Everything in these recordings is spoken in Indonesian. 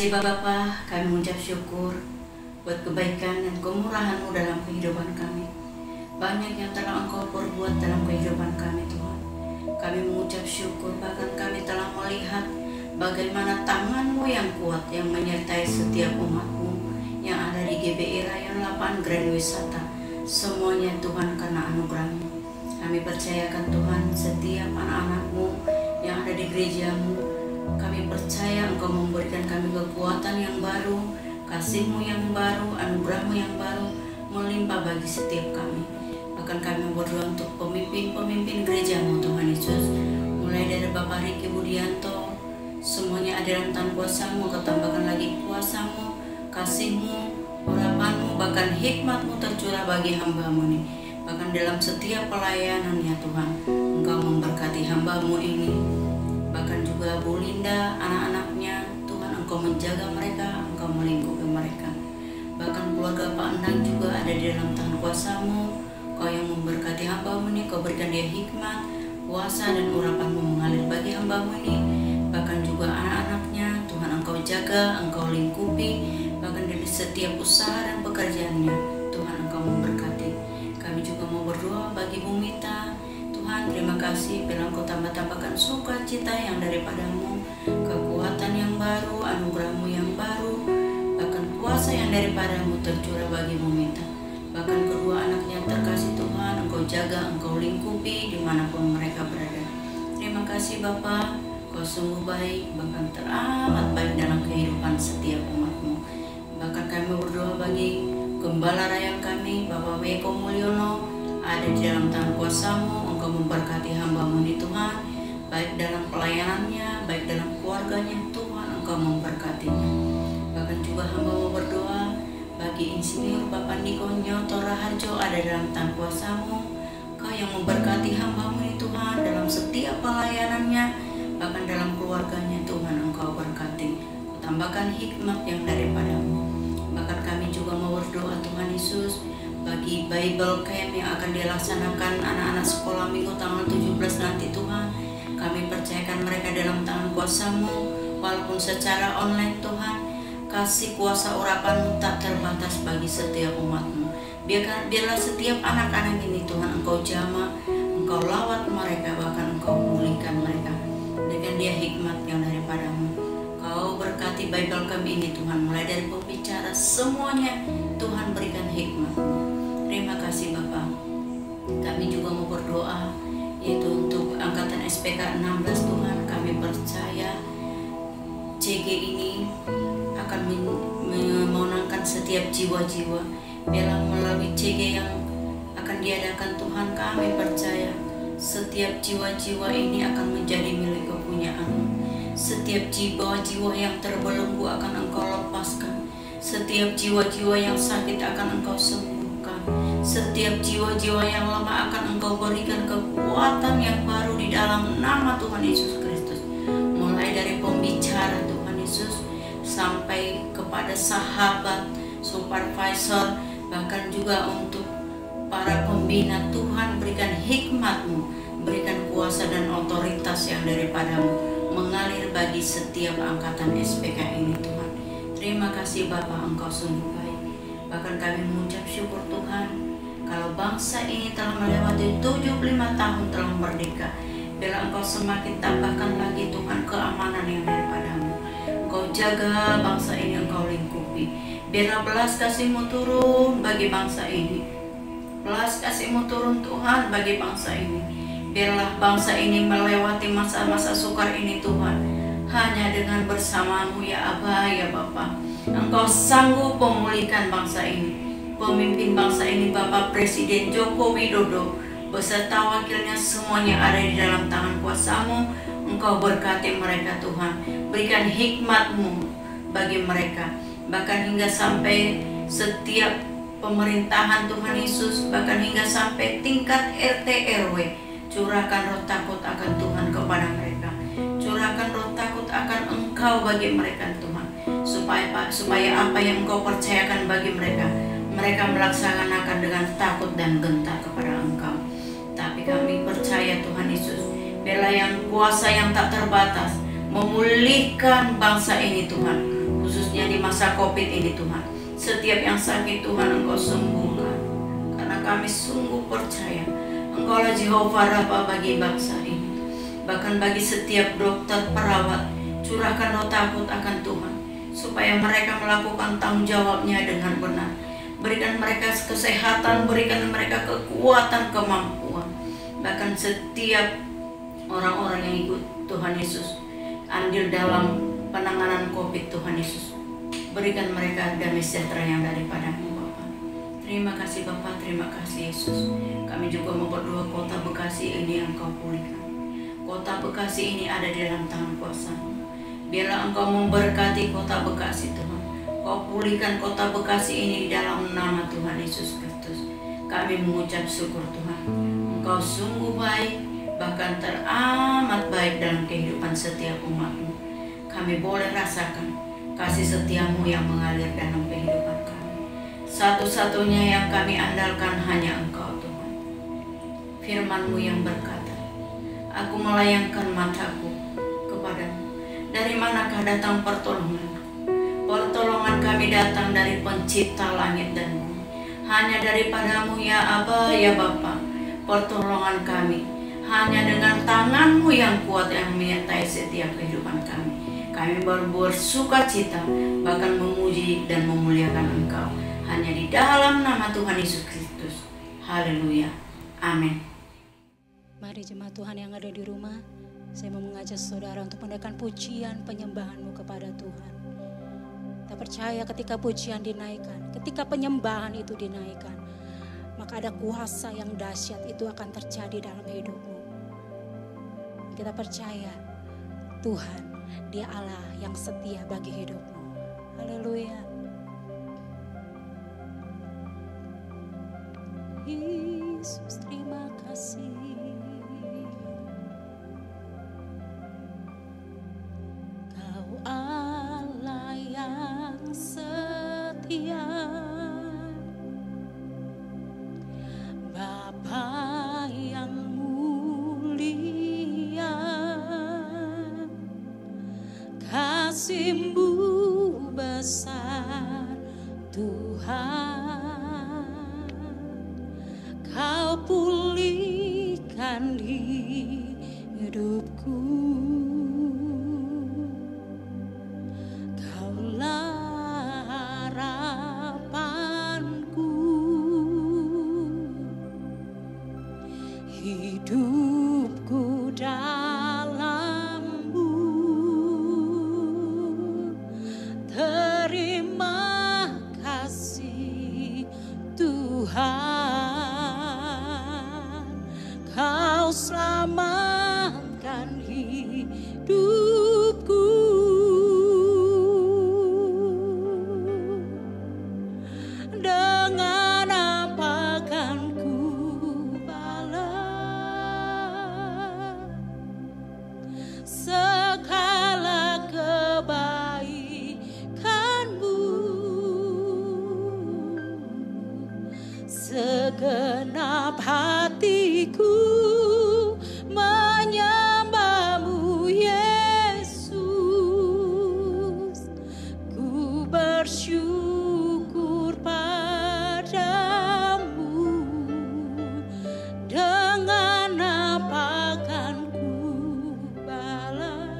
kasih Bapa, kami mengucap syukur buat kebaikan dan kemurahan-Mu dalam kehidupan kami. Banyak yang telah Engkau perbuat dalam kehidupan kami, Tuhan. Kami mengucap syukur, bahkan kami telah melihat bagaimana tangan-Mu yang kuat yang menyertai setiap umat-Mu yang ada di GBI Rayon 8 Grand Wisata. Semuanya Tuhan karena anugerah-Mu. Kami percayakan Tuhan setiap anak-anak-Mu yang ada di gereja-Mu. Kami percaya Engkau memberikan kami kekuatan yang baru, kasih-Mu yang baru, anugerah-Mu yang baru melimpah bagi setiap kami. Bahkan kami berdoa untuk pemimpin-pemimpin gereja-Mu Tuhan Yesus, mulai dari Bapak Riki Budianto, semuanya ada dalam tangan kuasa-Mu. Kau tambahkan lagi kuasa-Mu, kasih-Mu, urapan-Mu, bahkan hikmat-Mu tercurah bagi hamba-Mu ini. Bahkan dalam setiap pelayanannya Tuhan, Engkau memberkati hamba-Mu ini. Bahkan juga Bu Linda, anak-anaknya, Tuhan Engkau menjaga mereka, Engkau melingkupi mereka. Bahkan keluarga Pak Endang juga ada di dalam tangan kuasa-Mu. Kau yang memberkati hamba-Mu ini, Kau berikan dia hikmat, kuasa dan urapan-Mu mengalir bagi hamba-Mu ini. Bahkan juga anak-anaknya, Tuhan Engkau jaga, Engkau lingkupi. Bahkan dari setiap usaha dan pekerjaannya, Tuhan Engkau memberkati. Kami juga mau berdoa bagi Bu Mita. Tuhan, terima kasih bila Engkau tambah-tambahkan sukacita yang daripada-Mu, kekuatan yang baru, anugerah-Mu yang baru, bahkan kuasa yang daripada-Mu tercurah bagi Bu Mita. Bahkan kedua anaknya terkasih Tuhan, Engkau jaga, Engkau lingkupi dimanapun mereka berada. Terima kasih Bapa, Kau sungguh baik, bahkan teramat baik dalam kehidupan setiap umat-Mu. Bahkan kami berdoa bagi Gembala Rayon kami, Bapak Weko Mulyono, ada di dalam tangan kuasa-Mu. Engkau memberkati hamba-Mu ini Tuhan, baik dalam pelayanannya, baik dalam keluarganya, Tuhan Engkau memberkatinya. Bahkan juga hamba-Mu berdoa bagi Insinyur Bapak Niko Nyoto Raharjo, ada dalam tangan kuasa-Mu. Kau yang memberkati hamba-Mu ini Tuhan dalam setiap pelayanannya, bahkan dalam keluarganya, Tuhan Engkau berkati. Kau tambahkan hikmat yang daripada-Mu. Bahkan kami juga mau berdoa Tuhan Yesus bagi Bible Camp yang akan dilaksanakan anak-anak sekolah minggu tanggal 17 nanti Tuhan. Kami percayakan mereka dalam tangan kuasa-Mu, walaupun secara online Tuhan. Kasih kuasa urapan-Mu tak terbatas bagi setiap umat-Mu. Biarlah setiap anak-anak ini Tuhan Engkau jamah, Engkau lawat mereka, bahkan Engkau pulihkan mereka. Berikan dia hikmat yang daripada-Mu. Kau berkati Bible Camp ini Tuhan, mulai dari pembicara semuanya Tuhan berikan hikmat-Mu. Terima kasih Bapak. Kami juga mau berdoa yaitu untuk angkatan SPK 16 Tuhan. Kami percaya CG ini akan memenangkan setiap jiwa-jiwa. Biarlah melalui CG yang akan diadakan Tuhan, kami percaya setiap jiwa-jiwa ini akan menjadi milik kepunyaan-Mu. Setiap jiwa-jiwa yang terbelenggu akan Engkau lepaskan. Setiap jiwa-jiwa yang sakit akan Engkau sembuhkan. Setiap jiwa-jiwa yang lemah akan Engkau berikan kekuatan yang baru di dalam nama Tuhan Yesus Kristus. Mulai dari pembicara Tuhan Yesus sampai kepada sahabat, supervisor, bahkan juga untuk para pembina, Tuhan berikan hikmat-Mu, berikan kuasa dan otoritas yang daripada-Mu mengalir bagi setiap angkatan SPK ini Tuhan. Terima kasih Bapa, Engkau sungguh baik. Bahkan kami mengucap syukur Tuhan, kalau bangsa ini telah melewati 75 tahun telah merdeka. Bila Engkau semakin tambahkan lagi Tuhan keamanan yang daripada-Mu. Engkau jaga bangsa ini, Engkau lingkupi. Biarlah belas kasih-Mu turun bagi bangsa ini. Belas kasih-Mu turun Tuhan bagi bangsa ini. Biarlah bangsa ini melewati masa-masa sukar ini Tuhan, hanya dengan bersama-Mu ya Aba, ya Bapa. Engkau sanggup memulihkan bangsa ini. Pemimpin bangsa ini Bapak Presiden Joko Widodo beserta wakilnya semuanya ada di dalam tangan kuasa-Mu. Engkau berkati mereka Tuhan. Berikan hikmat-Mu bagi mereka. Bahkan hingga sampai setiap pemerintahan Tuhan Yesus, bahkan hingga sampai tingkat RT RW. Curahkan roh takut akan Tuhan kepada mereka. Curahkan roh takut akan Engkau bagi mereka Tuhan. Supaya apa yang Engkau percayakan bagi mereka, mereka melaksanakan dengan takut dan gentar kepada Engkau. Tapi kami percaya Tuhan Yesus, biarlah yang kuasa yang tak terbatas memulihkan bangsa ini Tuhan, khususnya di masa COVID ini Tuhan. Setiap yang sakit Tuhan Engkau sembuhkan, karena kami sungguh percaya Engkaulah Jehovah Rafa bagi bangsa ini. Bahkan bagi setiap dokter, perawat, curahkan roh takut akan Tuhan, supaya mereka melakukan tanggung jawabnya dengan benar. Berikan mereka kesehatan, berikan mereka kekuatan, kemampuan. Bahkan setiap orang-orang yang ikut Tuhan Yesus andil dalam penanganan COVID, Tuhan Yesus, berikan mereka damai sejahtera yang daripada-Mu Bapa. Terima kasih Bapa, terima kasih Yesus. Kami juga mau berdoa kota Bekasi ini Engkau pulihkan. Kota Bekasi ini ada di dalam tangan kuasa-Mu. Biarlah Engkau memberkati kota Bekasi Tuhan. Kau pulihkan kota Bekasi ini di dalam nama Tuhan Yesus Kristus. Kami mengucap syukur Tuhan. Engkau sungguh baik, bahkan teramat baik dalam kehidupan setiap umat-Mu. Kami boleh rasakan kasih setia-Mu yang mengalir dalam kehidupan kami. Satu-satunya yang kami andalkan hanya Engkau Tuhan. Firman-Mu yang berkata, aku melayangkan mataku kepadamu. Dari manakah datang pertolongan? Pertolongan kami datang dari Pencipta langit dan bumi. Hanya daripada-Mu ya Aba, ya Bapa. Pertolongan kami hanya dengan tangan-Mu yang kuat yang menyertai setiap kehidupan kami. Kami bersukacita, bahkan memuji dan memuliakan Engkau. Hanya di dalam nama Tuhan Yesus Kristus. Haleluya. Amin. Mari jemaat Tuhan yang ada di rumah, saya mau mengajak saudara untuk menaikkan pujian penyembahan-Mu kepada Tuhan. Kita percaya ketika pujian dinaikkan, ketika penyembahan itu dinaikkan, maka ada kuasa yang dahsyat itu akan terjadi dalam hidupmu. Kita percaya Tuhan, Dia Allah yang setia bagi hidupmu. Haleluya. Yesus, terima kasih. Kau Allah yang setia, Bapa yang mulia, kasih-Mu besar Tuhan. Kau pulihkan hidupku, Kaulah harapanku. Hidupku dalam-Mu, terima kasih Tuhan. Kau selamatkan hidupku. Dengan apa kan ku balas segala kebaikan-Mu? Segenap hatiku menyembah-Mu Yesus. Ku bersyukur padamu. Dengan apa kan ku balas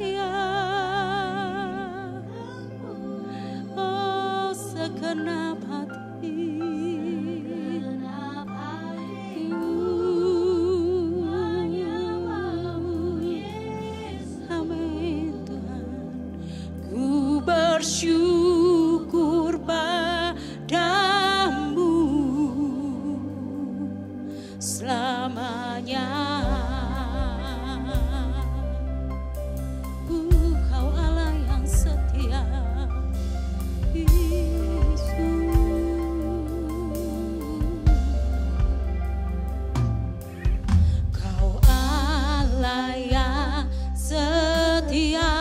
ya, oh segenap hati. Amin Tuhan. Ku bersyukur padamu selamanya. Kau Allah yang setia, Yesus. Kau Allah yang setia,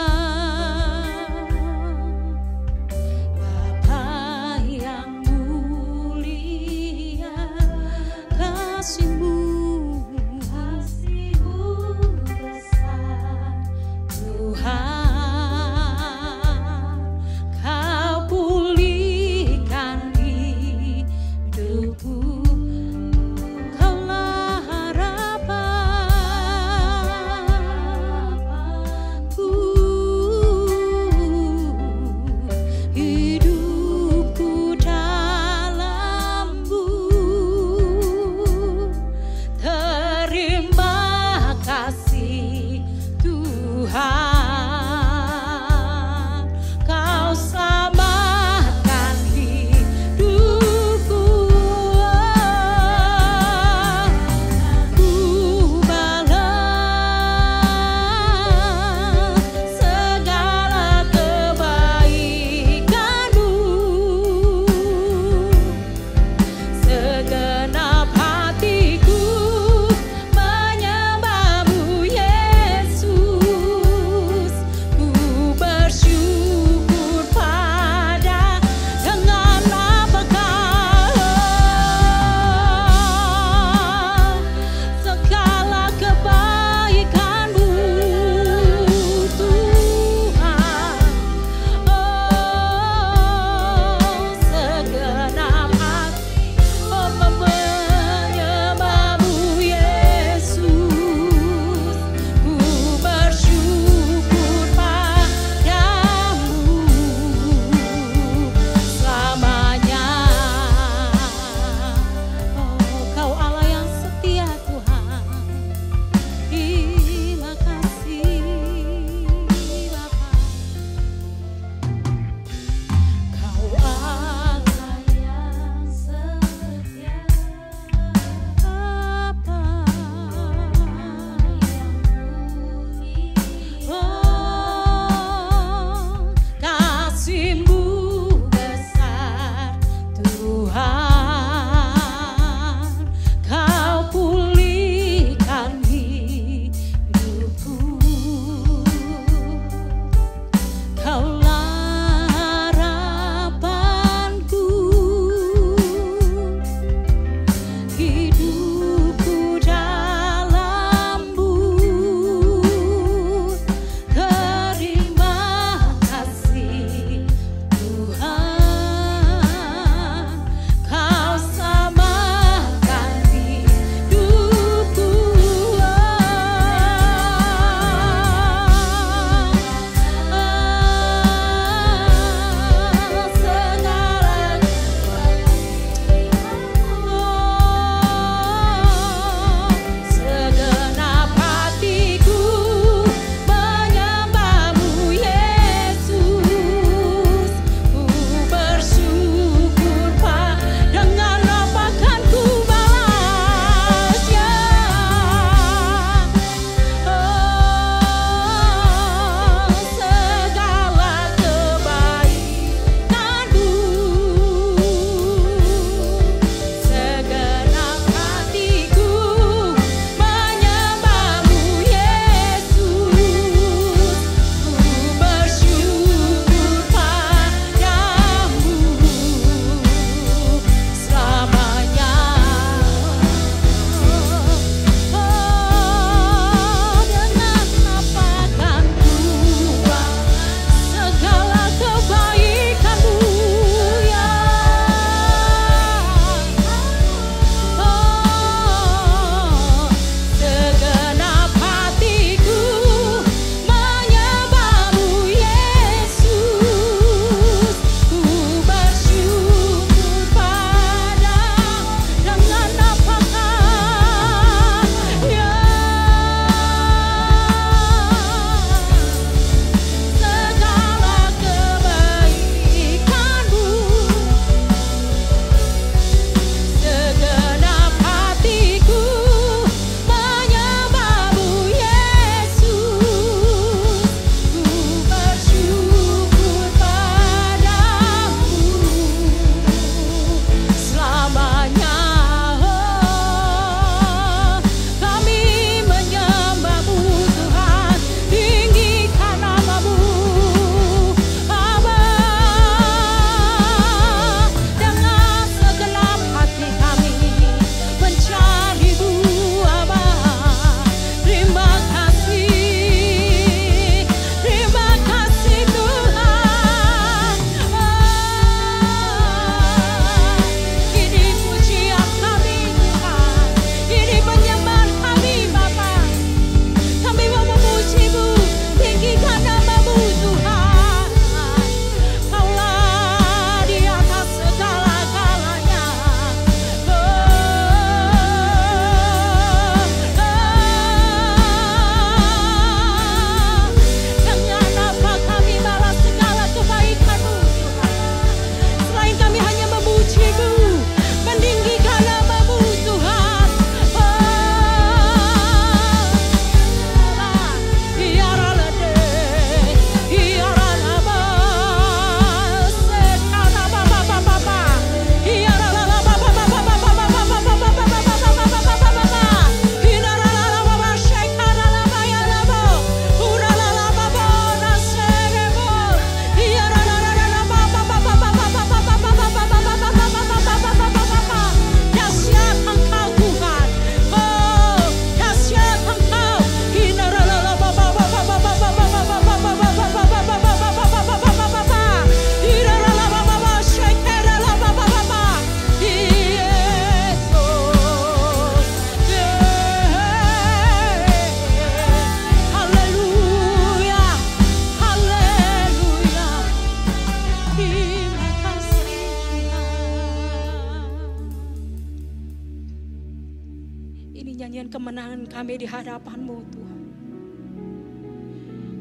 Kesunyian kemenangan kami di hadapan-Mu Tuhan.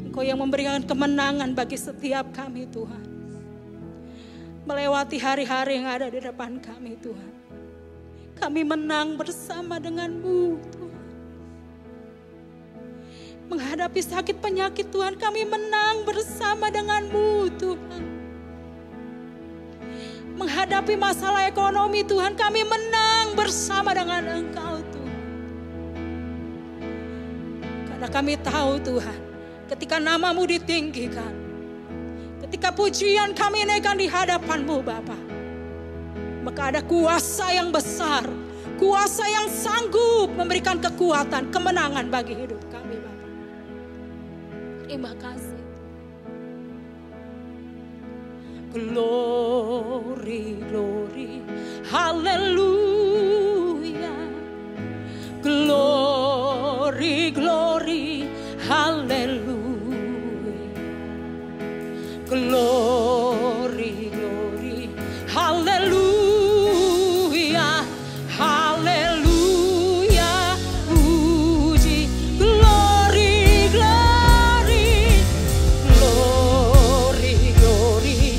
Engkau yang memberikan kemenangan bagi setiap kami Tuhan. Melewati hari-hari yang ada di depan kami Tuhan. Kami menang bersama dengan-Mu Tuhan. Menghadapi sakit penyakit Tuhan, kami menang bersama dengan-Mu Tuhan. Menghadapi masalah ekonomi Tuhan, kami menang bersama dengan Engkau Tuhan. Karena kami tahu Tuhan, ketika nama-Mu ditinggikan, ketika pujian kami naikkan di hadapan-Mu Bapa, maka ada kuasa yang besar, kuasa yang sanggup memberikan kekuatan, kemenangan bagi hidup kami Bapa. Terima kasih. Glory, glory, hallelujah. Glory, glory, hallelujah. Glory, glory, hallelujah. Hallelujah. Puji, glory, glory, glory, glory.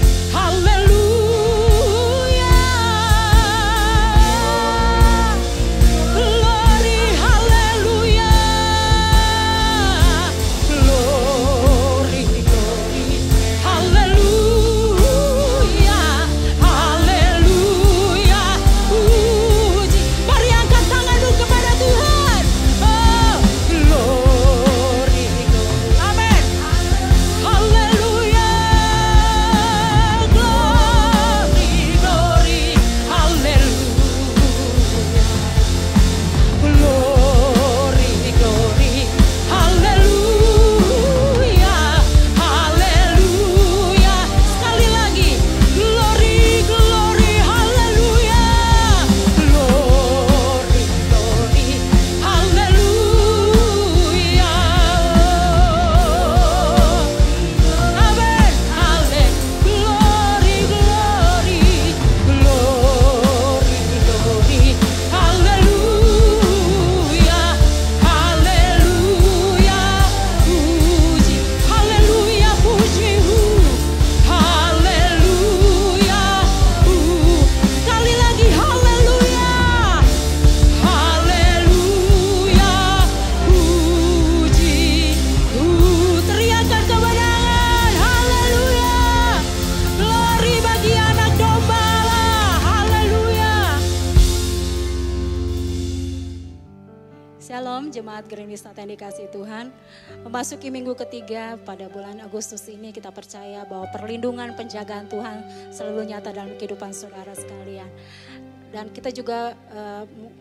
Shalom jemaat Green Wisata yang dikasihi Tuhan. Memasuki minggu ketiga pada bulan Agustus ini, kita percaya bahwa perlindungan penjagaan Tuhan selalu nyata dalam kehidupan saudara sekalian. Dan kita juga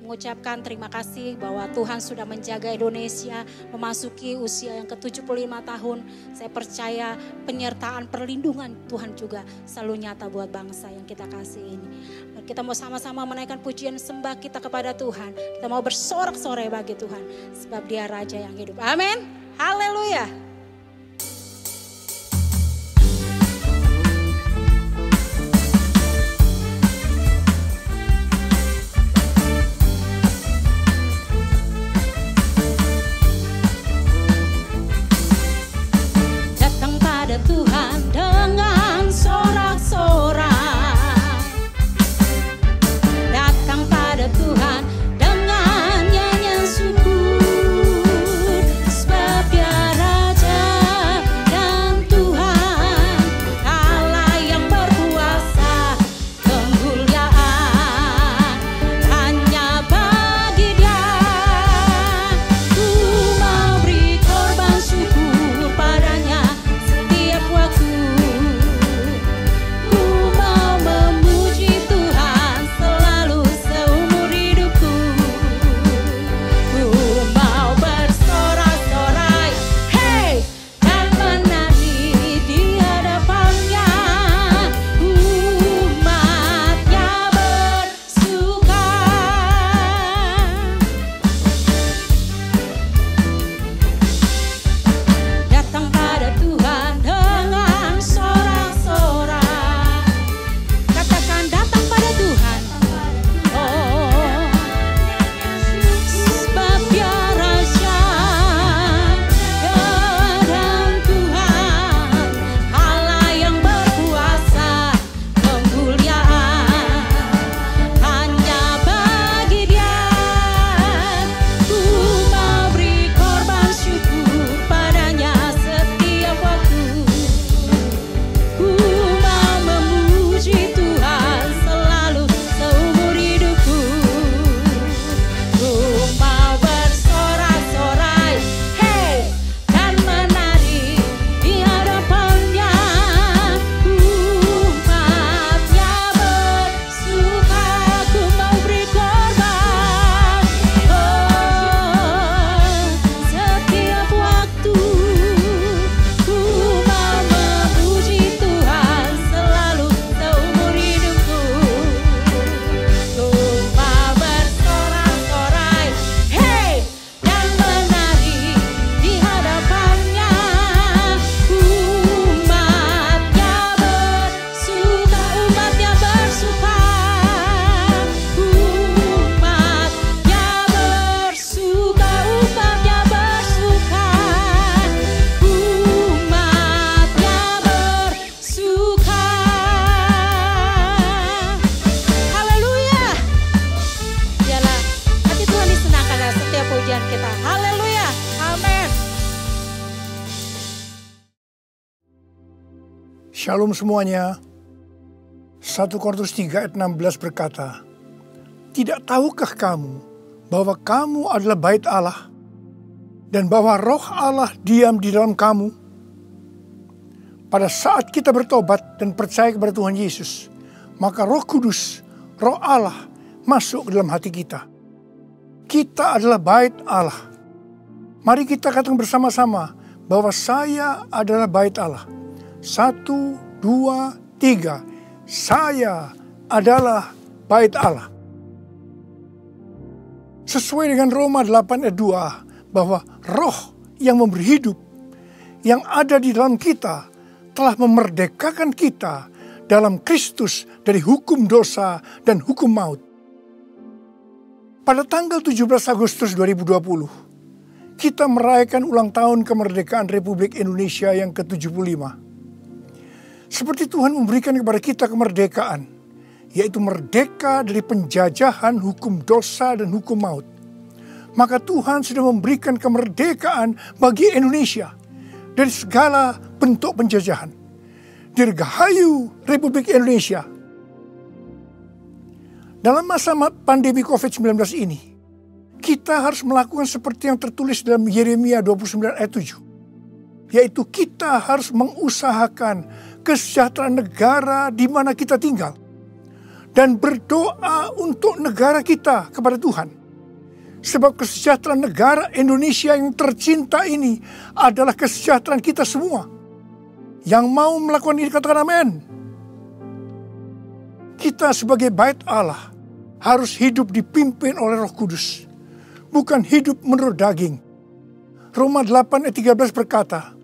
mengucapkan terima kasih bahwa Tuhan sudah menjaga Indonesia memasuki usia yang ke-75 tahun. Saya percaya penyertaan perlindungan Tuhan juga selalu nyata buat bangsa yang kita kasih ini. Kita mau sama-sama menaikkan pujian sembah kita kepada Tuhan. Kita mau bersorak-sorai bagi Tuhan sebab Dia Raja yang hidup. Amin. Haleluya. Tuhan dengan sorak-sorai, datang pada Tuhan dengan nyanyian syukur, sebab Dia Raja dan Tuhan, Allah yang berkuasa, kemuliaan hanya bagi Dia. Ku mau beri korban syukur padanya waktu Shalom semuanya. 1 Korintus 3 ayat 16 berkata, "Tidak tahukah kamu bahwa kamu adalah bait Allah dan bahwa roh Allah diam di dalam kamu?" Pada saat kita bertobat dan percaya kepada Tuhan Yesus, maka Roh Kudus, Roh Allah masuk ke dalam hati kita. Kita adalah bait Allah. Mari kita katakan bersama-sama bahwa saya adalah bait Allah. 1, 2, 3. Saya adalah bait Allah. Sesuai dengan Roma 8 ayat 2, bahwa roh yang memberi hidup, yang ada di dalam kita, telah memerdekakan kita dalam Kristus dari hukum dosa dan hukum maut. Pada tanggal 17 Agustus 2020, kita merayakan ulang tahun kemerdekaan Republik Indonesia yang ke-75. Seperti Tuhan memberikan kepada kita kemerdekaan, yaitu merdeka dari penjajahan hukum dosa dan hukum maut. Maka Tuhan sudah memberikan kemerdekaan bagi Indonesia dari segala bentuk penjajahan. Dirgahayu Republik Indonesia. Dalam masa pandemi COVID-19 ini, kita harus melakukan seperti yang tertulis dalam Yeremia 29 ayat 7. Yaitu kita harus mengusahakan kesejahteraan negara di mana kita tinggal. Dan berdoa untuk negara kita kepada Tuhan. Sebab kesejahteraan negara Indonesia yang tercinta ini adalah kesejahteraan kita semua. Yang mau melakukan ini katakan amin. Kita sebagai bait Allah harus hidup dipimpin oleh Roh Kudus. Bukan hidup menurut daging. Roma 8 ayat 13 berkata,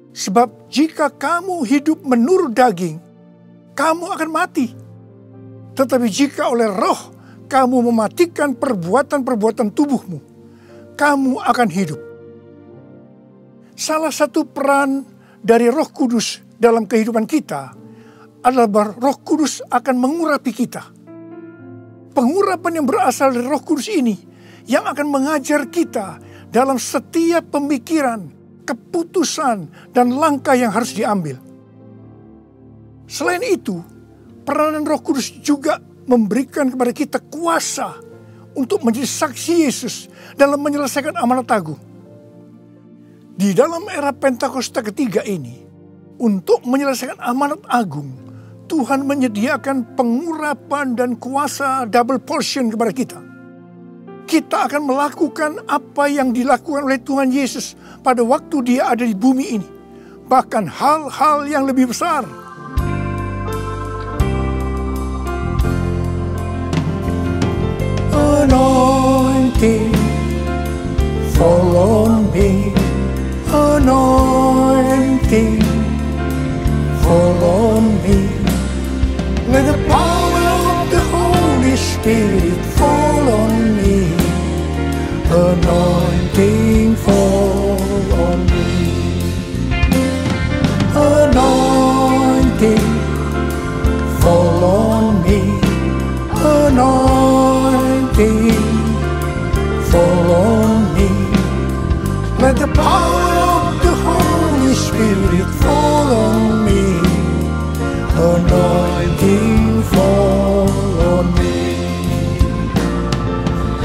"Sebab jika kamu hidup menurut daging, kamu akan mati. Tetapi jika oleh roh kamu mematikan perbuatan-perbuatan tubuhmu, kamu akan hidup." Salah satu peran dari Roh Kudus dalam kehidupan kita adalah bahwa Roh Kudus akan mengurapi kita. Pengurapan yang berasal dari Roh Kudus ini yang akan mengajar kita dalam setiap pemikiran, keputusan, dan langkah yang harus diambil. Selain itu, peranan Roh Kudus juga memberikan kepada kita kuasa untuk menjadi saksi Yesus dalam menyelesaikan amanat agung. Di dalam era Pentakosta ketiga ini, untuk menyelesaikan amanat agung, Tuhan menyediakan pengurapan dan kuasa double portion kepada kita. Kita akan melakukan apa yang dilakukan oleh Tuhan Yesus pada waktu Dia ada di bumi ini. Bahkan hal-hal yang lebih besar. Anointing fall on me. Anointing fall on me. Let the power of the Holy Spirit fall on me. Anointing fall on me. Anointing fall on me. Anointing fall on me. Let the power of the Holy Spirit fall on me. Anointing fall on me.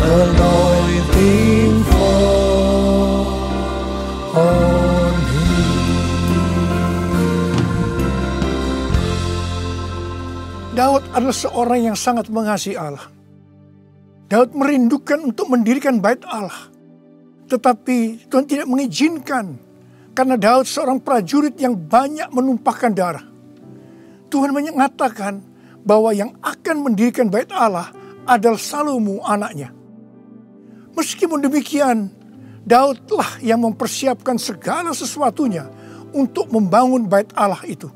Anointing fall on me. Daud adalah seorang yang sangat mengasihi Allah. Daud merindukan untuk mendirikan bait Allah. Tetapi Tuhan tidak mengizinkan karena Daud seorang prajurit yang banyak menumpahkan darah. Tuhan mengatakan bahwa yang akan mendirikan bait Allah adalah Salomo anaknya. Meskipun demikian, Daudlah yang mempersiapkan segala sesuatunya untuk membangun bait Allah itu.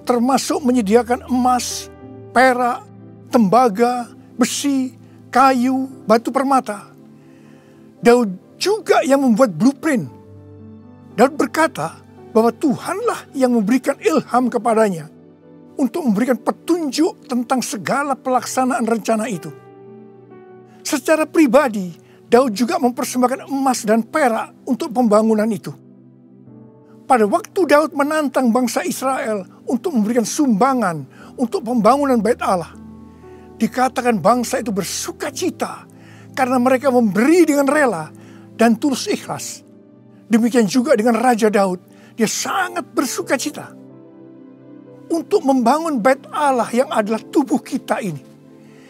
Termasuk menyediakan emas, perak, tembaga, besi, kayu, batu permata. Daud juga yang membuat blueprint. Daud berkata bahwa Tuhanlah yang memberikan ilham kepadanya untuk memberikan petunjuk tentang segala pelaksanaan rencana itu. Secara pribadi, Daud juga mempersembahkan emas dan perak untuk pembangunan itu. pada waktu Daud menantang bangsa Israel untuk memberikan sumbangan untuk pembangunan bait Allah, dikatakan bangsa itu bersuka cita karena mereka memberi dengan rela dan tulus ikhlas. Demikian juga dengan Raja Daud, dia sangat bersuka cita untuk membangun bait Allah yang adalah tubuh kita ini.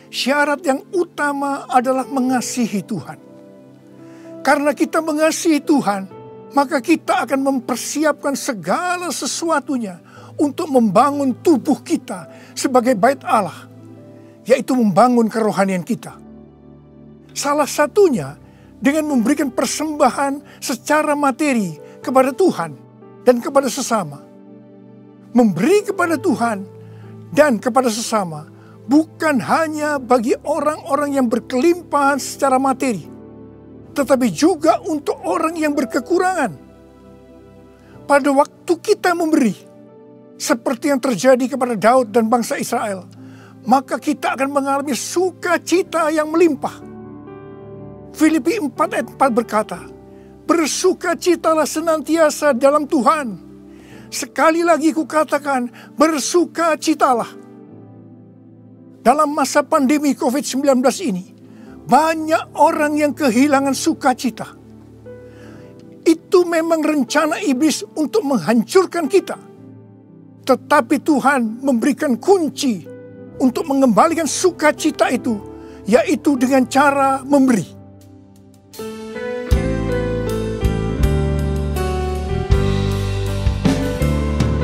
Syarat yang utama adalah mengasihi Tuhan. Karena kita mengasihi Tuhan, maka kita akan mempersiapkan segala sesuatunya untuk membangun tubuh kita sebagai bait Allah, yaitu membangun kerohanian kita. Salah satunya dengan memberikan persembahan secara materi kepada Tuhan dan kepada sesama. Memberi kepada Tuhan dan kepada sesama bukan hanya bagi orang-orang yang berkelimpahan secara materi, tetapi juga untuk orang yang berkekurangan. Pada waktu kita memberi, seperti yang terjadi kepada Daud dan bangsa Israel, maka kita akan mengalami sukacita yang melimpah. Filipi 4 ayat 4 berkata, bersukacitalah senantiasa dalam Tuhan. Sekali lagi kukatakan, bersukacitalah. Dalam masa pandemi COVID-19 ini, banyak orang yang kehilangan sukacita. Itu memang rencana iblis untuk menghancurkan kita. Tetapi Tuhan memberikan kunci untuk mengembalikan sukacita itu, yaitu dengan cara memberi.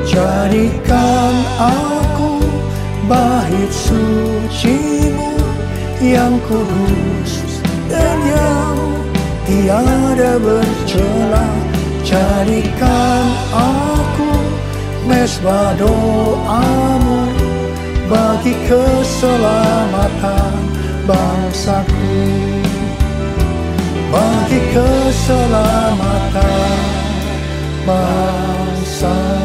Jadikan aku bait suci-Mu yang kudus dan yang tiada bercela. Jadikan aku mezbah doa-Mu bagi keselamatan bangsaku, bagi keselamatan bangsaku.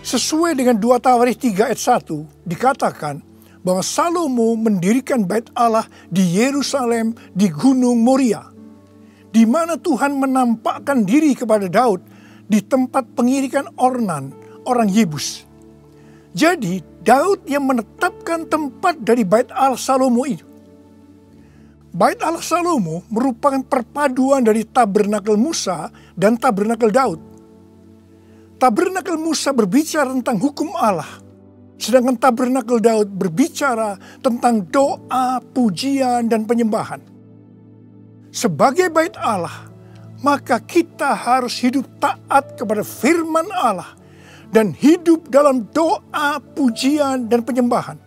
Sesuai dengan 2 Tawarikh 3 ayat 1 dikatakan bahwa Salomo mendirikan bait Allah di Yerusalem di Gunung Moria, di mana Tuhan menampakkan diri kepada Daud di tempat pengirikan Ornan, orang Yebus. Jadi Daud yang menetapkan tempat dari bait Allah Salomo itu. Bait Allah Salomo merupakan perpaduan dari tabernakel Musa dan tabernakel Daud. Tabernakel Musa berbicara tentang hukum Allah, sedangkan tabernakel Daud berbicara tentang doa, pujian, dan penyembahan. Sebagai bait Allah, maka kita harus hidup taat kepada firman Allah dan hidup dalam doa, pujian, dan penyembahan.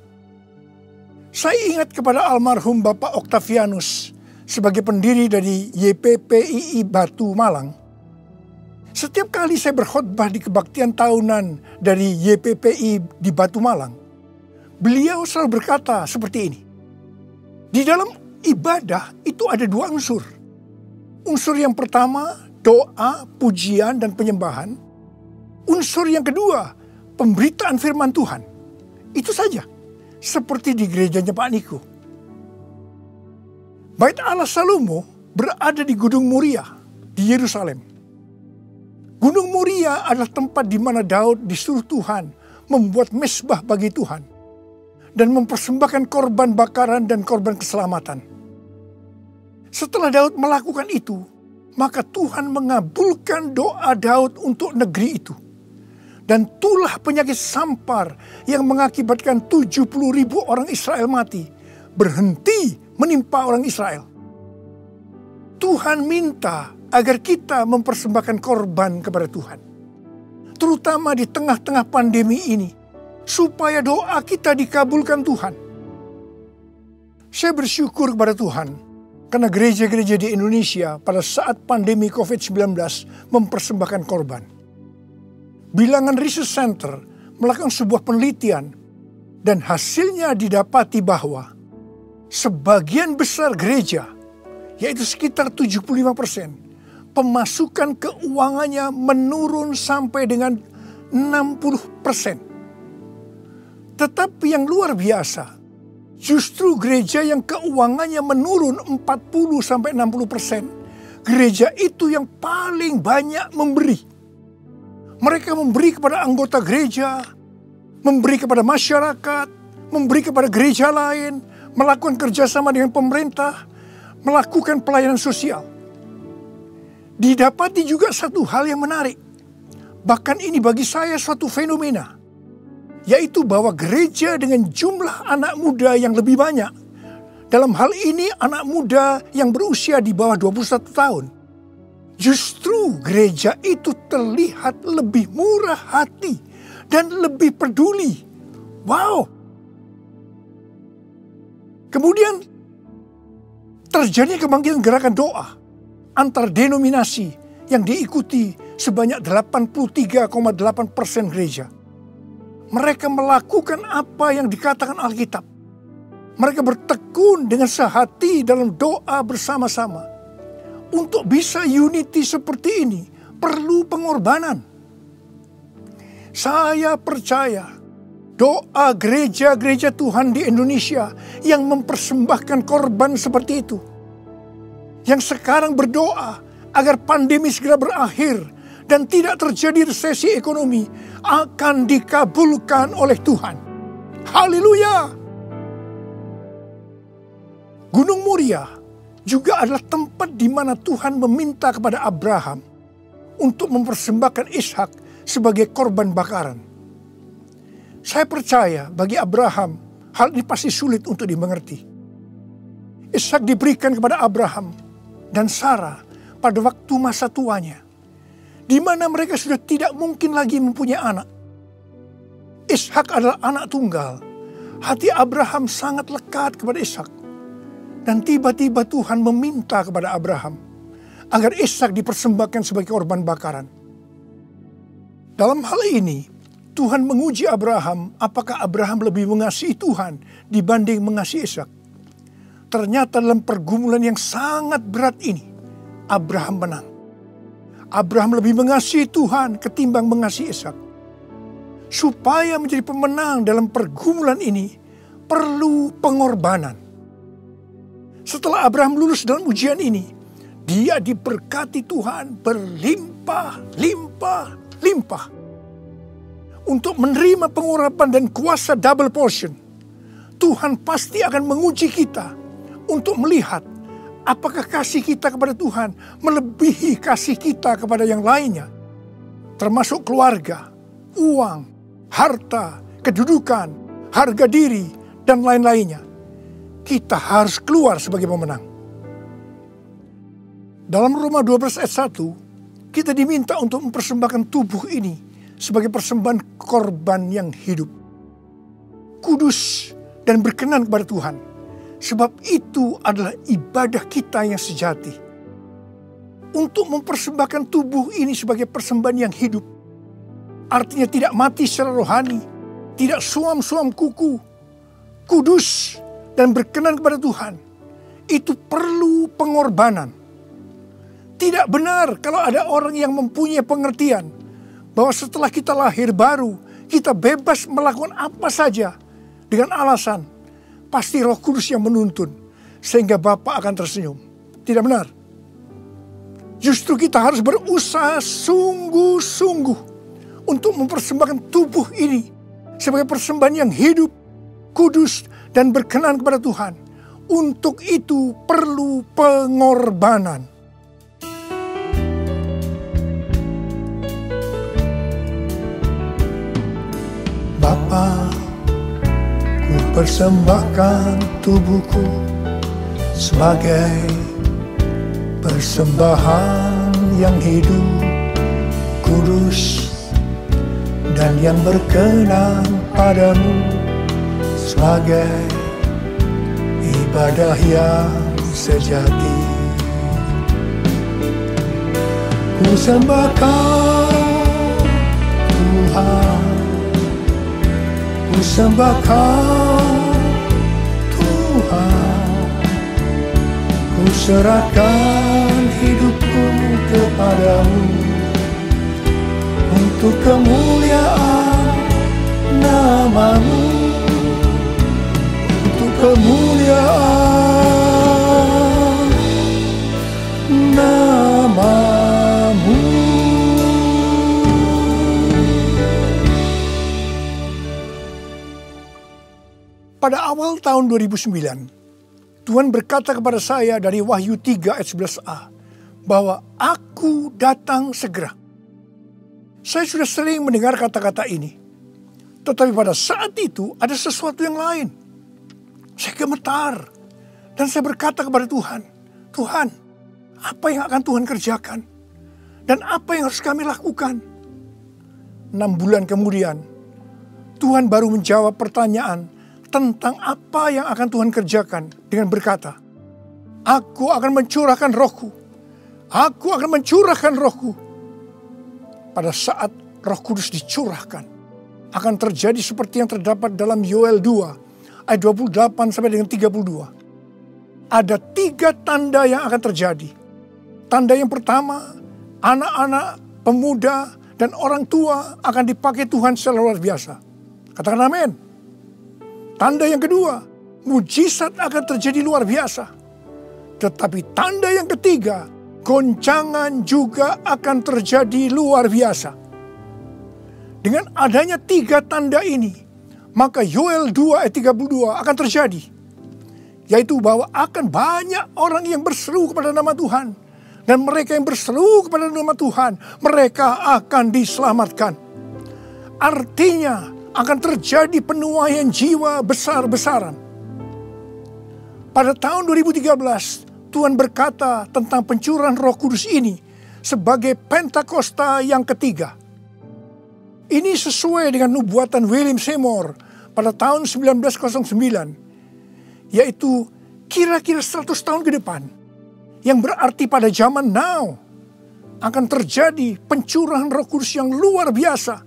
Saya ingat kepada almarhum Bapak Octavianus sebagai pendiri dari YPPII Batu Malang. Setiap kali saya berkhotbah di kebaktian tahunan dari YPPI di Batu Malang, beliau selalu berkata seperti ini. Di dalam ibadah itu ada 2 unsur. Unsur yang pertama, doa, pujian, dan penyembahan. Unsur yang kedua, pemberitaan firman Tuhan. Itu saja, seperti di gerejanya Pak Niko. Bait Allah Salomo berada di Gunung Moria, di Yerusalem. Gunung Moria adalah tempat di mana Daud disuruh Tuhan membuat mezbah bagi Tuhan dan mempersembahkan korban bakaran dan korban keselamatan. Setelah Daud melakukan itu, maka Tuhan mengabulkan doa Daud untuk negeri itu. Dan tulah penyakit sampar yang mengakibatkan 70.000 orang Israel mati berhenti menimpa orang Israel. Tuhan minta agar kita mempersembahkan korban kepada Tuhan, terutama di tengah-tengah pandemi ini, supaya doa kita dikabulkan Tuhan. Saya bersyukur kepada Tuhan, karena gereja-gereja di Indonesia pada saat pandemi COVID-19 mempersembahkan korban. Bilangan Research Center melakukan sebuah penelitian, dan hasilnya didapati bahwa sebagian besar gereja, yaitu sekitar 75%, pemasukan keuangannya menurun sampai dengan 60%. Tetapi yang luar biasa, Justru gereja yang keuangannya menurun 40-60%, gereja itu yang paling banyak memberi. Mereka memberi kepada anggota gereja, memberi kepada masyarakat, memberi kepada gereja lain, melakukan kerjasama dengan pemerintah, melakukan pelayanan sosial. Didapati juga satu hal yang menarik. Bahkan ini bagi saya suatu fenomena. Yaitu bahwa gereja dengan jumlah anak muda yang lebih banyak. Dalam hal ini anak muda yang berusia di bawah 21 tahun. Justru gereja itu terlihat lebih murah hati dan lebih peduli. Wow! Kemudian terjadi kebangkitan gerakan doa antar denominasi yang diikuti sebanyak 83,8% gereja. Mereka melakukan apa yang dikatakan Alkitab. Mereka bertekun dengan sehati dalam doa bersama-sama. Untuk bisa unity seperti ini, perlu pengorbanan. Saya percaya doa gereja-gereja Tuhan di Indonesia yang mempersembahkan korban seperti itu. Yang sekarang berdoa agar pandemi segera berakhir dan tidak terjadi resesi ekonomi, akan dikabulkan oleh Tuhan. Haleluya! Gunung Moria juga adalah tempat di mana Tuhan meminta kepada Abraham untuk mempersembahkan Ishak sebagai korban bakaran. Saya percaya bagi Abraham hal ini pasti sulit untuk dimengerti. Ishak diberikan kepada Abraham dan Sarah pada waktu masa tuanya, di mana mereka sudah tidak mungkin lagi mempunyai anak. Ishak adalah anak tunggal. Hati Abraham sangat lekat kepada Ishak. Dan tiba-tiba Tuhan meminta kepada Abraham agar Ishak dipersembahkan sebagai korban bakaran. Dalam hal ini, Tuhan menguji Abraham apakah Abraham lebih mengasihi Tuhan dibanding mengasihi Ishak. Ternyata dalam pergumulan yang sangat berat ini, Abraham menang. Abraham lebih mengasihi Tuhan ketimbang mengasihi Ishak. Supaya menjadi pemenang dalam pergumulan ini, perlu pengorbanan. Setelah Abraham lulus dalam ujian ini, dia diberkati Tuhan berlimpah-limpah. Untuk menerima pengurapan dan kuasa double portion, Tuhan pasti akan menguji kita untuk melihat apakah kasih kita kepada Tuhan melebihi kasih kita kepada yang lainnya. Termasuk keluarga, uang, harta, kedudukan, harga diri, dan lain-lainnya. Kita harus keluar sebagai pemenang. Dalam Roma 12 ayat 1, kita diminta untuk mempersembahkan tubuh ini sebagai persembahan korban yang hidup, kudus, dan berkenan kepada Tuhan. Sebab itu adalah ibadah kita yang sejati. Untuk mempersembahkan tubuh ini sebagai persembahan yang hidup, artinya tidak mati secara rohani, tidak suam-suam kuku, kudus dan berkenan kepada Tuhan. Itu perlu pengorbanan. Tidak benar kalau ada orang yang mempunyai pengertian bahwa setelah kita lahir baru, kita bebas melakukan apa saja dengan alasan pasti Roh Kudus yang menuntun, sehingga Bapa akan tersenyum. Tidak benar. Justru kita harus berusaha sungguh-sungguh untuk mempersembahkan tubuh ini sebagai persembahan yang hidup, kudus, dan berkenan kepada Tuhan. Untuk itu perlu pengorbanan. Bapa, ku persembahkan tubuhku sebagai persembahan yang hidup, kudus, dan yang berkenan padamu, sebagai ibadah yang sejati. Ku sembahkan Tuhan, ku sembahkan Tuhan, ku serahkan hidupku kepadamu untuk kemuliaan nama-Mu, untuk namamu. Pada awal tahun 2009, Tuhan berkata kepada saya dari Wahyu 3 ayat 11a, bahwa aku datang segera. Saya sudah sering mendengar kata-kata ini. Tetapi pada saat itu ada sesuatu yang lain. Saya gemetar. Dan saya berkata kepada Tuhan, Tuhan, apa yang akan Tuhan kerjakan? Dan apa yang harus kami lakukan? 6 bulan kemudian, Tuhan baru menjawab pertanyaan tentang apa yang akan Tuhan kerjakan dengan berkata, aku akan mencurahkan rohku. Aku akan mencurahkan rohku. Pada saat Roh Kudus dicurahkan, akan terjadi seperti yang terdapat dalam Yoel 2 ayat 28 sampai dengan 32. Ada 3 tanda yang akan terjadi. Tanda yang pertama, anak-anak, pemuda, dan orang tua akan dipakai Tuhan secara luar biasa. Katakan amin. Tanda yang kedua, mujizat akan terjadi luar biasa. Tetapi tanda yang ketiga, goncangan juga akan terjadi luar biasa. Dengan adanya 3 tanda ini, maka Yoel 2 ayat 32 akan terjadi. Yaitu bahwa akan banyak orang yang berseru kepada nama Tuhan. Dan mereka yang berseru kepada nama Tuhan, mereka akan diselamatkan. Artinya, akan terjadi penuaian jiwa besar-besaran. Pada tahun 2013, Tuhan berkata tentang pencurahan Roh Kudus ini sebagai Pentakosta yang ketiga. Ini sesuai dengan nubuatan William Seymour pada tahun 1909, yaitu kira-kira 100 tahun ke depan, yang berarti pada zaman now akan terjadi pencurahan Roh Kudus yang luar biasa,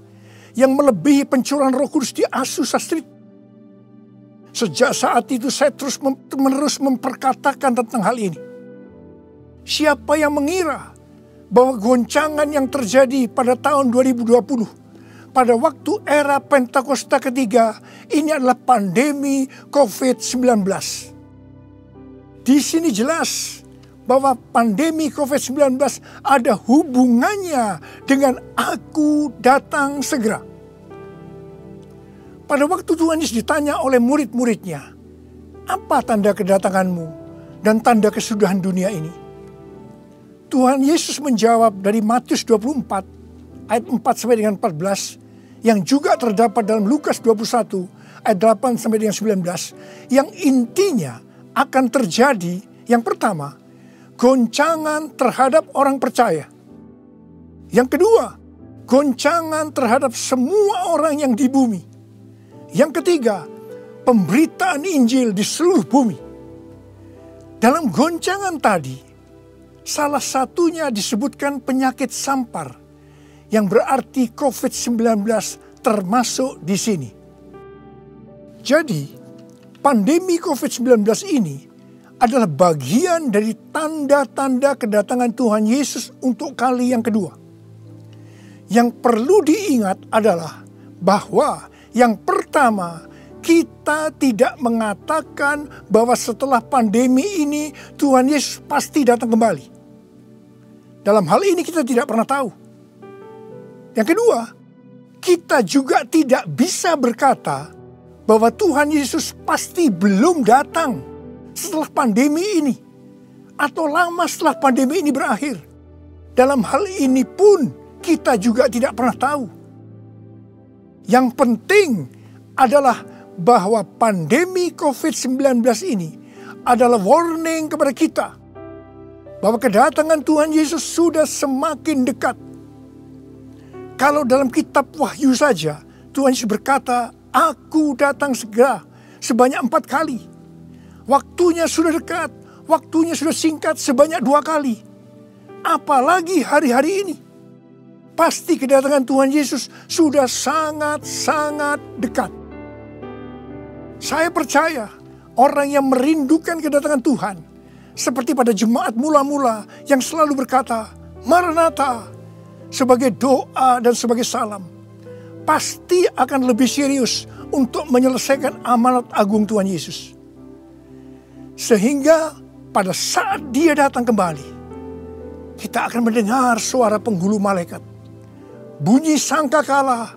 yang melebihi pencurahan Roh Kudus di Azusa Street. Sejak saat itu saya terus-menerus memperkatakan tentang hal ini. Siapa yang mengira bahwa goncangan yang terjadi pada tahun 2020, pada waktu era Pentakosta ketiga, ini adalah pandemi COVID-19. Di sini jelas bahwa pandemi COVID-19 ada hubungannya dengan aku datang segera. Pada waktu Tuhan Yesus ditanya oleh murid-muridnya, apa tanda kedatanganmu dan tanda kesudahan dunia ini? Tuhan Yesus menjawab dari Matius 24 ayat 4 sampai dengan 14, yang juga terdapat dalam Lukas 21 ayat 8 sampai dengan 19, yang intinya akan terjadi. Yang pertama, goncangan terhadap orang percaya. Yang kedua, goncangan terhadap semua orang yang di bumi. Yang ketiga, pemberitaan Injil di seluruh bumi. Dalam goncangan tadi, salah satunya disebutkan penyakit sampar, yang berarti COVID-19 termasuk di sini. Jadi, pandemi COVID-19 ini adalah bagian dari tanda-tanda kedatangan Tuhan Yesus untuk kali yang kedua. Yang perlu diingat adalah bahwa yang pertama, kita tidak mengatakan bahwa setelah pandemi ini Tuhan Yesus pasti datang kembali. Dalam hal ini kita tidak pernah tahu. Yang kedua, kita juga tidak bisa berkata bahwa Tuhan Yesus pasti belum datang setelah pandemi ini, atau lama setelah pandemi ini berakhir. Dalam hal ini pun kita juga tidak pernah tahu. Yang penting adalah bahwa pandemi COVID-19 ini adalah warning kepada kita bahwa kedatangan Tuhan Yesus sudah semakin dekat. Kalau dalam kitab Wahyu saja, Tuhan Yesus berkata, aku datang segera sebanyak 4 kali. Waktunya sudah dekat, waktunya sudah singkat sebanyak 2 kali. Apalagi hari-hari ini. Pasti kedatangan Tuhan Yesus sudah sangat-sangat dekat. Saya percaya orang yang merindukan kedatangan Tuhan, seperti pada jemaat mula-mula yang selalu berkata, Maranatha, sebagai doa dan sebagai salam, pasti akan lebih serius untuk menyelesaikan amanat agung Tuhan Yesus. Sehingga pada saat dia datang kembali, kita akan mendengar suara penghulu malaikat, bunyi sangkakala,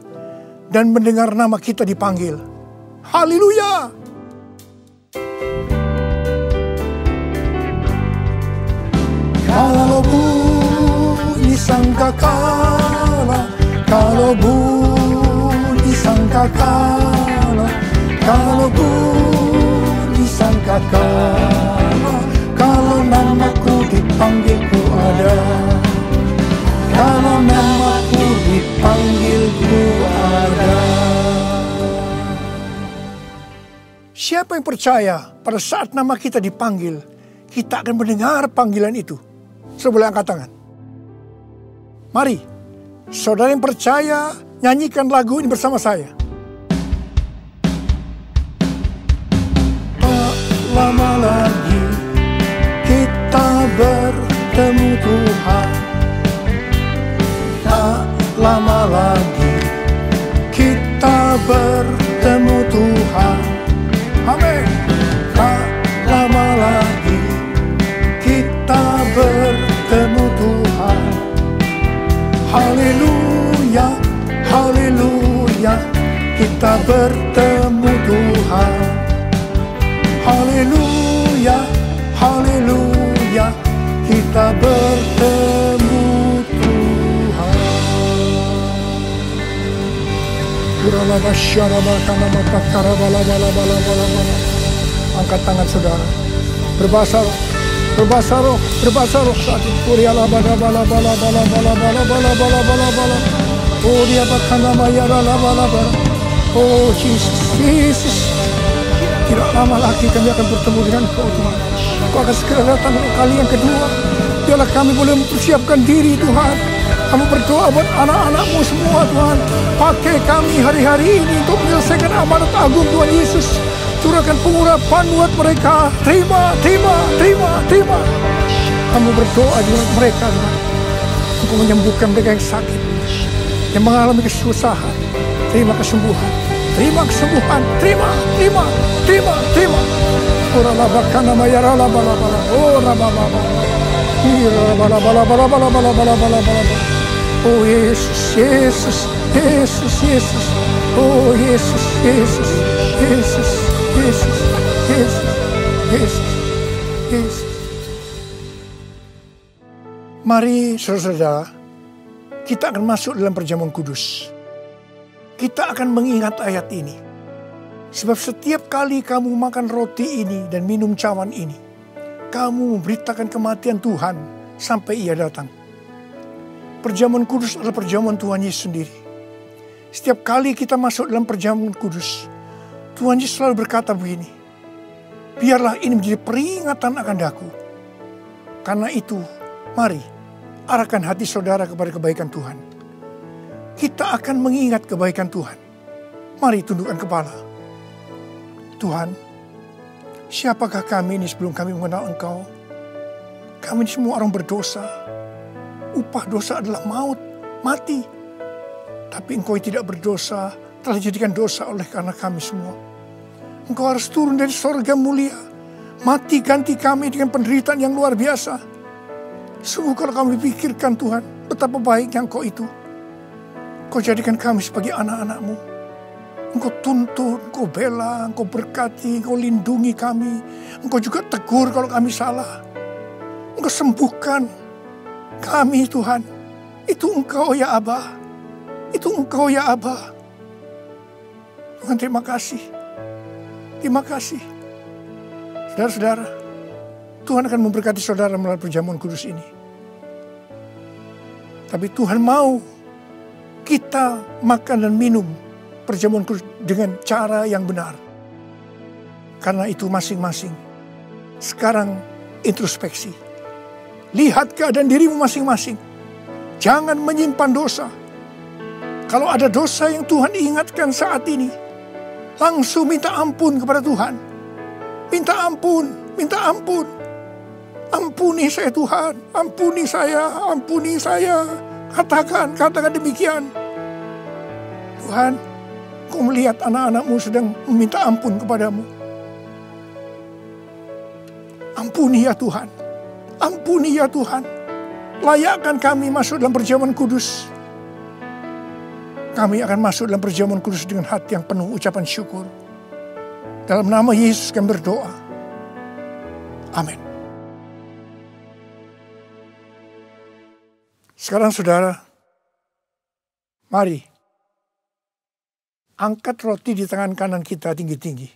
dan mendengar nama kita dipanggil. Haleluya! Kalau bunyi sangkakala, kalau bunyi sangkakala, kalau bunyi sangkakala, kalau namaku dipanggil ku ada, kalau namaku dipanggil ku ada. Siapa yang percaya pada saat nama kita dipanggil, kita akan mendengar panggilan itu? Boleh angkat tangan. Mari, saudara yang percaya, nyanyikan lagu ini bersama saya. Tak lama lagi kita bertemu Tuhan. Tak lama lagi kita bertemu Tuhan. Amin. Tak lama lagi kita bertemu Tuhan. Haleluya, haleluya, kita bertemu Tuhan. Haleluya, haleluya, kita bertemu Tuhan. Angkat tangan saudara. Berbahasa roh, berbahasa roh, berbahasa roh saat itu. Oh dia bahkan nama ya bala. Oh Yesus, Yesus. Tidak lama lagi kami akan bertemu dengan Kau Tuhan. Kau akan segera datang kali yang kedua. Biarlah kami boleh mempersiapkan diri Tuhan. Kami berdoa buat anak-anak-Mu semua Tuhan. Pakai kami hari-hari ini untuk menyelesaikan amanat agung Tuhan Yesus. Curahkan pengurapan buat mereka. Terima, terima, terima, terima. Kami berdoa buat mereka Tuhan. Untuk menyembuhkan mereka yang sakit, yang mengalami kesusahan. Terima kesembuhan. Terima kesembuhan. Terima, terima, terima, terima. Ora labakan nama ya bala. Ora bala. Bala. Oh Yesus, Yesus, Yesus, Yesus. Oh Yesus, Yesus, Yesus, Yesus, Yesus, Yesus, Yesus. Mari saudara-saudara, kita akan masuk dalam perjamuan kudus. Kita akan mengingat ayat ini. Sebab setiap kali kamu makan roti ini dan minum cawan ini, kamu memberitakan kematian Tuhan sampai Ia datang. Perjamuan kudus adalah perjamuan Tuhan Yesus sendiri. Setiap kali kita masuk dalam perjamuan kudus, Tuhan Yesus selalu berkata begini, biarlah ini menjadi peringatan akan daku. Karena itu, mari arahkan hati saudara kepada kebaikan Tuhan. Kita akan mengingat kebaikan Tuhan. Mari tundukkan kepala. Tuhan, siapakah kami ini sebelum kami mengenal Engkau? Kami ini semua orang berdosa. Upah dosa adalah maut, mati. Tapi Engkau yang tidak berdosa telah dijadikan dosa oleh karena kami semua. Engkau harus turun dari sorga mulia, mati ganti kami dengan penderitaan yang luar biasa. Sungguh kalau kami pikirkan Tuhan, betapa baiknya Engkau itu. Engkau jadikan kami sebagai anak-anak-Mu. Engkau tuntun, Engkau bela, Engkau berkati, Engkau lindungi kami. Engkau juga tegur kalau kami salah. Engkau sembuhkan kami Tuhan. Itu Engkau ya Aba. Itu Engkau ya Aba. Tuhan terima kasih. Terima kasih. Saudara-saudara, Tuhan akan memberkati saudara melalui perjamuan kudus ini. Tapi Tuhan mau kita makan dan minum perjamuan kudus dengan cara yang benar. Karena itu masing-masing. Sekarang introspeksi. Lihat keadaan dirimu masing-masing. Jangan menyimpan dosa. Kalau ada dosa yang Tuhan ingatkan saat ini, langsung minta ampun kepada Tuhan. Minta ampun, minta ampun. Ampuni saya Tuhan, ampuni saya, ampuni saya. Katakan demikian. Tuhan, Kau melihat anak-anak-Mu sedang meminta ampun kepadamu. Ampuni ya Tuhan, ampuni ya Tuhan. Layakkan kami masuk dalam perjamuan kudus. Kami akan masuk dalam perjamuan kudus dengan hati yang penuh ucapan syukur. Dalam nama Yesus kami berdoa. Amin. Sekarang saudara, mari angkat roti di tangan kanan kita tinggi-tinggi.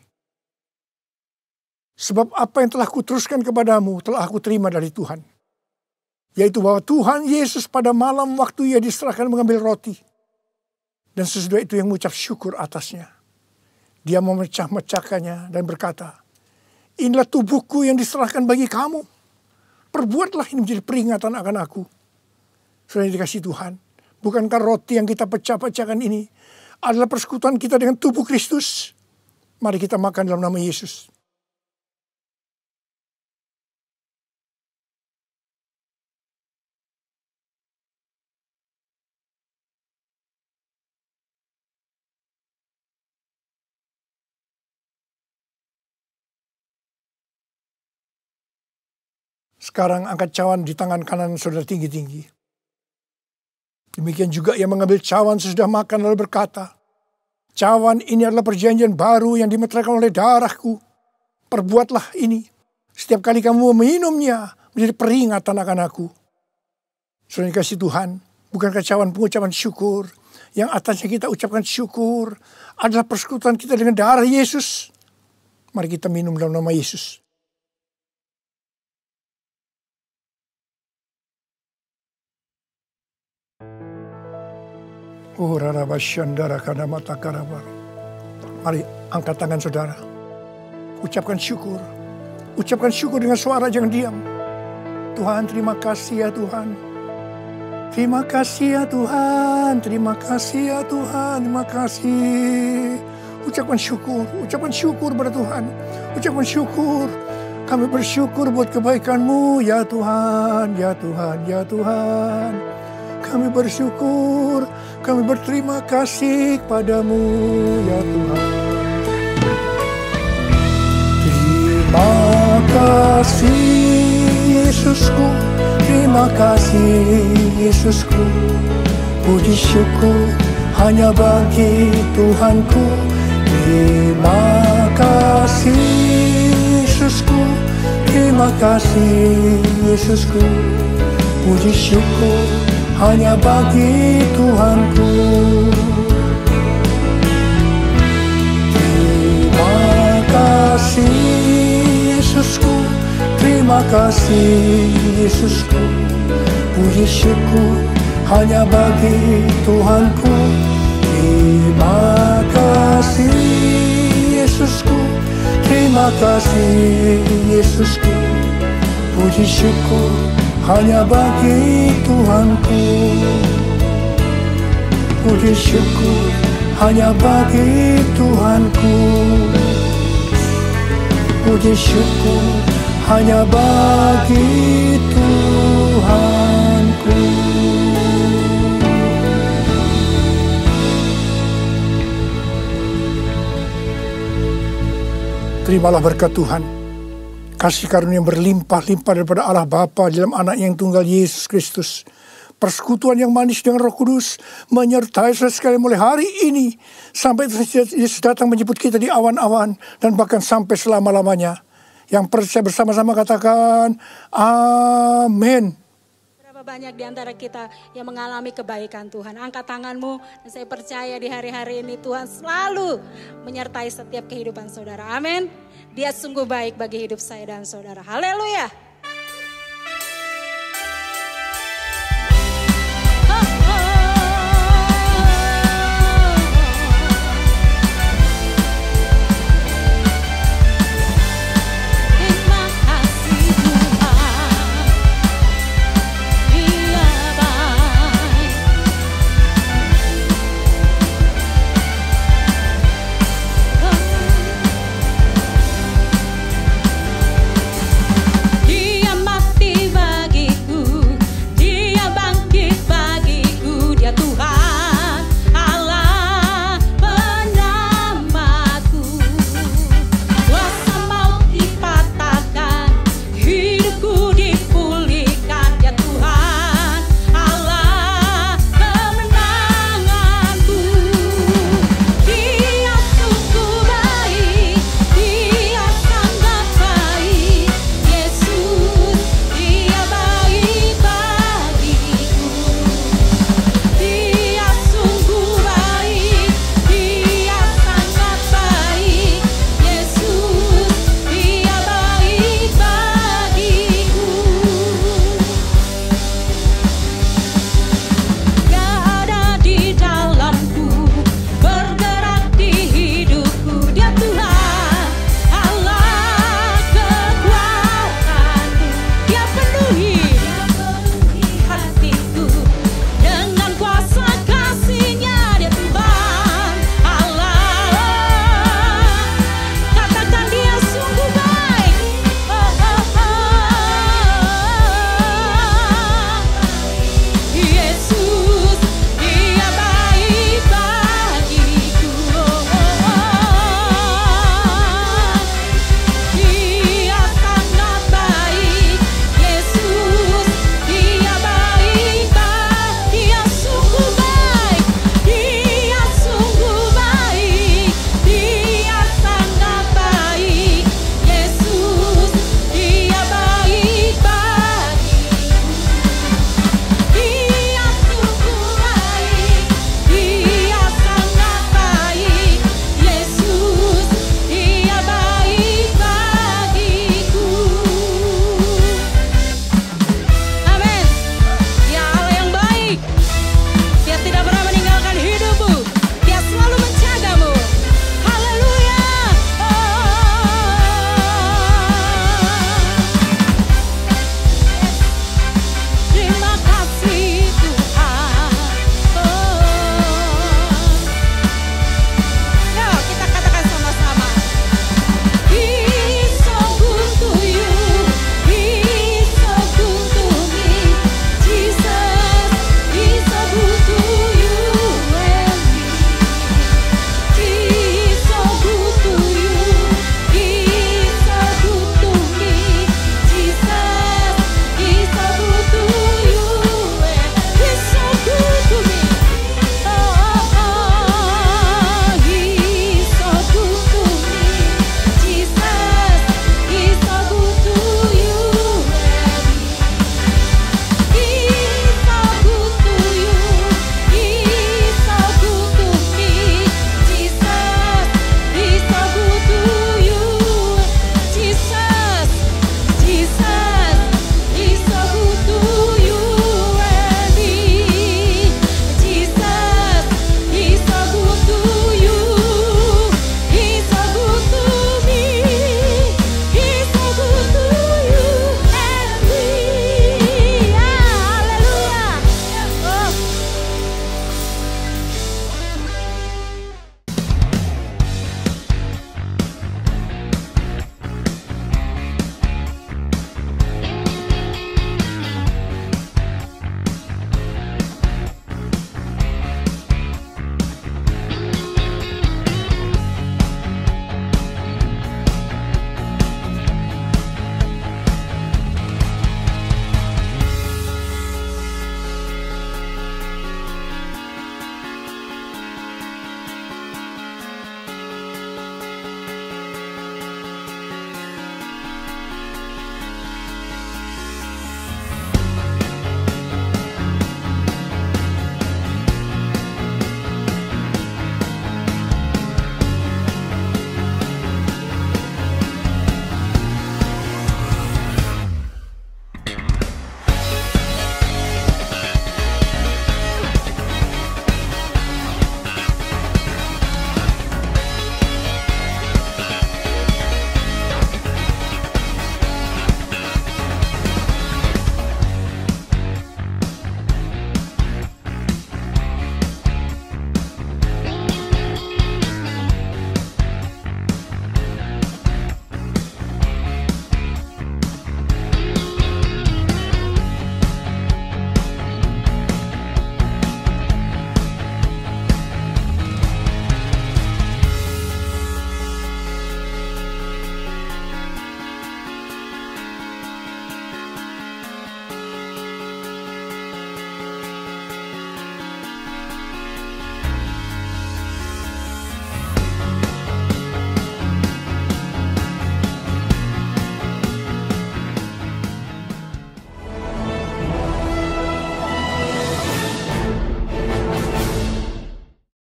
Sebab apa yang telah kuteruskan kepadamu telah aku terima dari Tuhan. Yaitu bahwa Tuhan Yesus pada malam waktu ia diserahkan mengambil roti. Dan sesudah itu yang mengucap syukur atasnya. Dia memecah-mecahkannya dan berkata, inilah tubuhku yang diserahkan bagi kamu. Perbuatlah ini menjadi peringatan akan aku. Sudah dikasih Tuhan. Bukankah roti yang kita pecah-pecahkan ini adalah persekutuan kita dengan tubuh Kristus? Mari kita makan dalam nama Yesus. Sekarang angkat cawan di tangan kanan saudara tinggi-tinggi. Demikian juga ia mengambil cawan sesudah makan lalu berkata, cawan ini adalah perjanjian baru yang dimeteraikan oleh darahku. Perbuatlah ini. Setiap kali kamu meminumnya menjadi peringatan akan aku. Saudara dikasih Tuhan, bukankah cawan pengucapan syukur yang atasnya kita ucapkan syukur adalah persekutuan kita dengan darah Yesus? Mari kita minum dalam nama Yesus. Mari angkat tangan saudara. Ucapkan syukur. Ucapkan syukur dengan suara, jangan diam. Tuhan, terima kasih ya Tuhan. Terima kasih ya Tuhan. Terima kasih ya Tuhan. Terima kasih. Ucapkan syukur pada Tuhan. Ucapkan syukur. Kami bersyukur buat kebaikan-Mu ya Tuhan. Ya Tuhan, ya Tuhan. Kami bersyukur, kami berterima kasih kepadamu ya Tuhan. Terima kasih Yesusku, terima kasih Yesusku. Puji syukur hanya bagi Tuhanku. Terima kasih Yesusku, terima kasih Yesusku. Puji syukur hanya bagi Tuhanku. Terima kasih Yesusku, terima kasih Yesusku. Puji syukur hanya bagi Tuhanku. Terima kasih Yesusku, terima kasih Yesusku. Puji syukur hanya bagi Tuhanku. Puji syukur hanya bagi Tuhanku. Puji syukur hanya bagi Tuhanku. Terimalah berkat Tuhan. Kasih karunia yang berlimpah-limpah daripada Allah Bapa dalam anak yang tunggal Yesus Kristus. Persekutuan yang manis dengan Roh Kudus menyertai saudara sekalian mulai hari ini sampai Yesus datang menjemput kita di awan-awan dan bahkan sampai selama-lamanya. Yang percaya bersama-sama katakan amin. Berapa banyak di antara kita yang mengalami kebaikan Tuhan. Angkat tanganmu dan saya percaya di hari-hari ini Tuhan selalu menyertai setiap kehidupan saudara. Amin. Dia sungguh baik bagi hidup saya dan saudara. Haleluya.